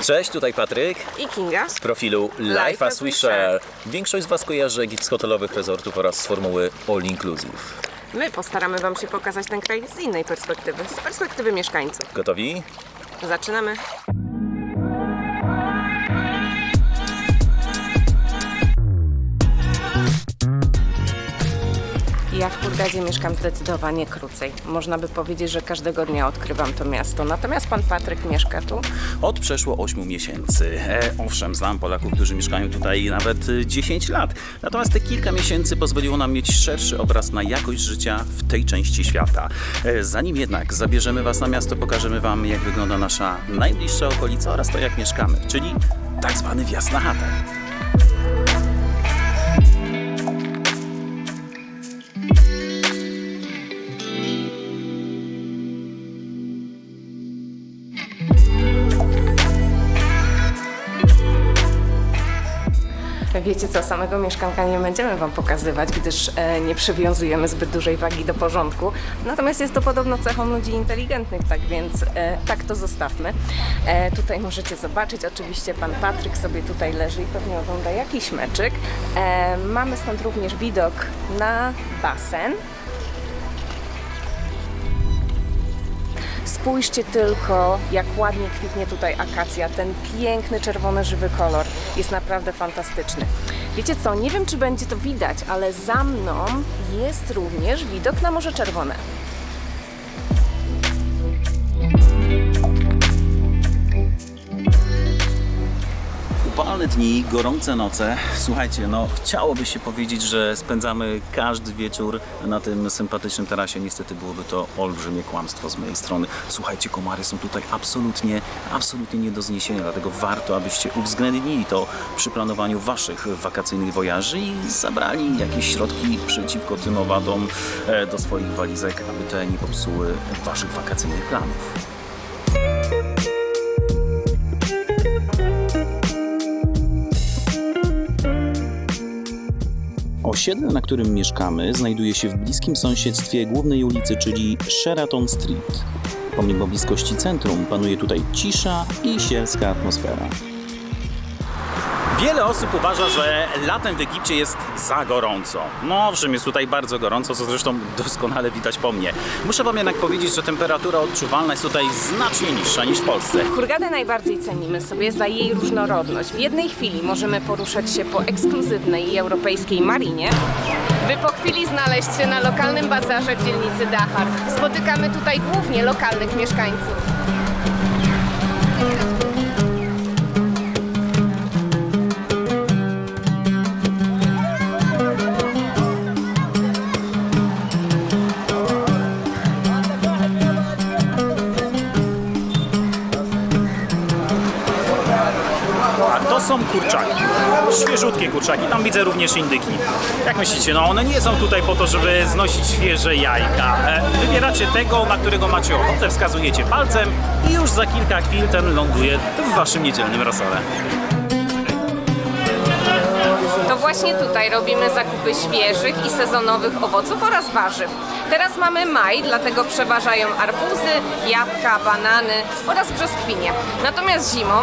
Cześć, tutaj Patryk i Kinga z profilu Life as We Share. Większość z Was kojarzy Egipt z hotelowych rezortów oraz z formuły All Inclusive. My postaramy Wam się pokazać ten kraj z innej perspektywy, z perspektywy mieszkańców. Gotowi? Zaczynamy. Ja w Hurgadzie mieszkam zdecydowanie krócej. Można by powiedzieć, że każdego dnia odkrywam to miasto. Natomiast pan Patryk mieszka tu. Od przeszło 8 miesięcy. Owszem, znam Polaków, którzy mieszkają tutaj nawet 10 lat. Natomiast te kilka miesięcy pozwoliło nam mieć szerszy obraz na jakość życia w tej części świata. Zanim jednak zabierzemy Was na miasto, pokażemy Wam, jak wygląda nasza najbliższa okolica oraz to, jak mieszkamy, czyli tak zwany wjazd na chatę. Wiecie co, samego mieszkanka nie będziemy Wam pokazywać, gdyż nie przywiązujemy zbyt dużej wagi do porządku. Natomiast jest to podobno cechą ludzi inteligentnych, tak więc tak to zostawmy. Tutaj możecie zobaczyć, oczywiście pan Patryk sobie tutaj leży i pewnie ogląda jakiś meczyk. Mamy stąd również widok na basen. Spójrzcie tylko, jak ładnie kwitnie tutaj akacja. Ten piękny, czerwony, żywy kolor jest naprawdę fantastyczny. Wiecie co, nie wiem, czy będzie to widać, ale za mną jest również widok na Morze Czerwone. Upalne dni, gorące noce. Słuchajcie, no chciałoby się powiedzieć, że spędzamy każdy wieczór na tym sympatycznym tarasie. Niestety byłoby to olbrzymie kłamstwo z mojej strony. Słuchajcie, komary są tutaj absolutnie nie do zniesienia, dlatego warto, abyście uwzględnili to przy planowaniu Waszych wakacyjnych wojaży i zabrali jakieś środki przeciwko tym owadom do swoich walizek, aby te nie popsuły Waszych wakacyjnych planów. Osiedle, na którym mieszkamy, znajduje się w bliskim sąsiedztwie głównej ulicy, czyli Sheraton Street. Pomimo bliskości centrum, panuje tutaj cisza i sielska atmosfera. Wiele osób uważa, że latem w Egipcie jest za gorąco. No owszem, jest tutaj bardzo gorąco, co zresztą doskonale widać po mnie. Muszę Wam jednak powiedzieć, że temperatura odczuwalna jest tutaj znacznie niższa niż w Polsce. Hurgadę najbardziej cenimy sobie za jej różnorodność. W jednej chwili możemy poruszać się po ekskluzywnej i europejskiej marinie, by po chwili znaleźć się na lokalnym bazarze w dzielnicy Dahar. Spotykamy tutaj głównie lokalnych mieszkańców. To są kurczaki, świeżutkie kurczaki, tam widzę również indyki. Jak myślicie, no one nie są tutaj po to, żeby znosić świeże jajka. Wybieracie tego, na którego macie ochotę, wskazujecie palcem i już za kilka chwil ten ląduje w Waszym niedzielnym rasole. To właśnie tutaj robimy zakupy świeżych i sezonowych owoców oraz warzyw. Teraz mamy maj, dlatego przeważają arbuzy, jabłka, banany oraz brzoskwinie. Natomiast zimą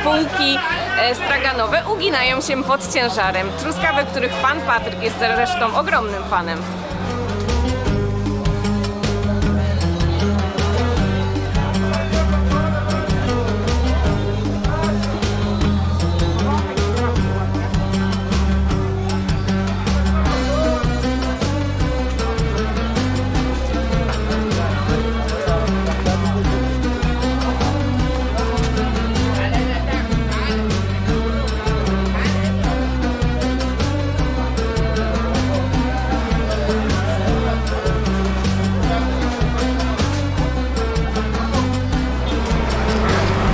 półki straganowe uginają się pod ciężarem truskawek, których pan Patryk jest zresztą ogromnym fanem.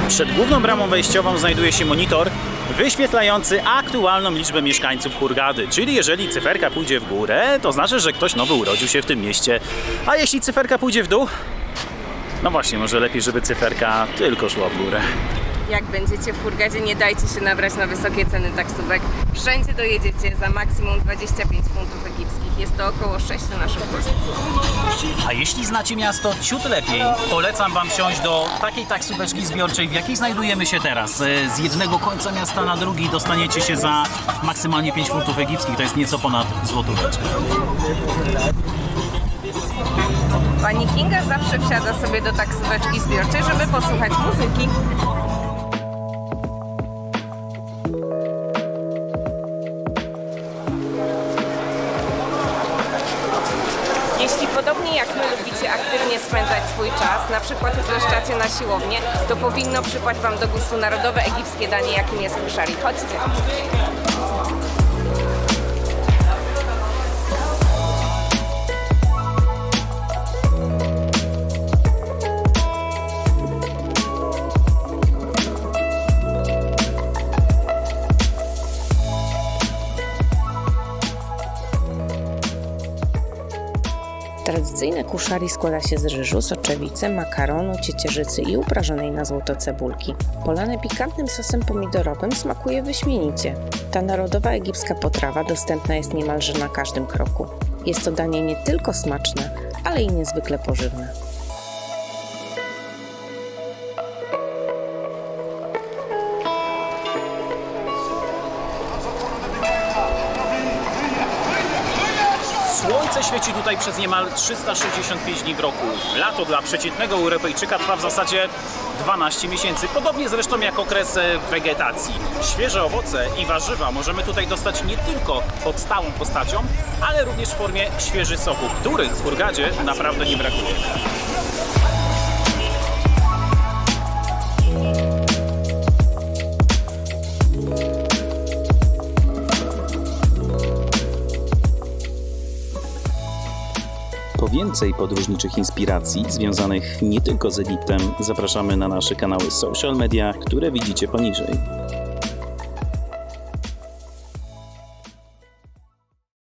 Przed główną bramą wejściową znajduje się monitor wyświetlający aktualną liczbę mieszkańców Hurgady. Czyli jeżeli cyferka pójdzie w górę, to znaczy, że ktoś nowy urodził się w tym mieście. A jeśli cyferka pójdzie w dół, no właśnie, może lepiej, żeby cyferka tylko szła w górę. Jak będziecie w Hurgadzie, nie dajcie się nabrać na wysokie ceny taksówek. Wszędzie dojedziecie za maksimum 25 funtów egipskich. Jest to około 6 naszych godzin. A jeśli znacie miasto ciut lepiej, polecam Wam wsiąść do takiej taksóweczki zbiorczej, w jakiej znajdujemy się teraz. Z jednego końca miasta na drugi dostaniecie się za maksymalnie 5 funtów egipskich, to jest nieco ponad złotóweczkę. Pani Kinga zawsze wsiada sobie do taksóweczki zbiorczej, żeby posłuchać muzyki. Jeśli podobnie jak my lubicie aktywnie spędzać swój czas, na przykład uczęszczacie na siłownię, to powinno przypaść Wam do gustu narodowe egipskie danie, jakim jest kuszari. Chodźcie! Tradycyjne kuszari składa się z ryżu, soczewicy, makaronu, ciecierzycy i uprażonej na złoto cebulki. Polane pikantnym sosem pomidorowym smakuje wyśmienicie. Ta narodowa egipska potrawa dostępna jest niemalże na każdym kroku. Jest to danie nie tylko smaczne, ale i niezwykle pożywne. Słońce świeci tutaj przez niemal 365 dni w roku. Lato dla przeciętnego Europejczyka trwa w zasadzie 12 miesięcy, podobnie zresztą jak okres wegetacji. Świeże owoce i warzywa możemy tutaj dostać nie tylko pod stałą postacią, ale również w formie świeżych soków, których w Hurgadzie naprawdę nie brakuje. Po więcej podróżniczych inspiracji związanych nie tylko z Egiptem zapraszamy na nasze kanały social media, które widzicie poniżej.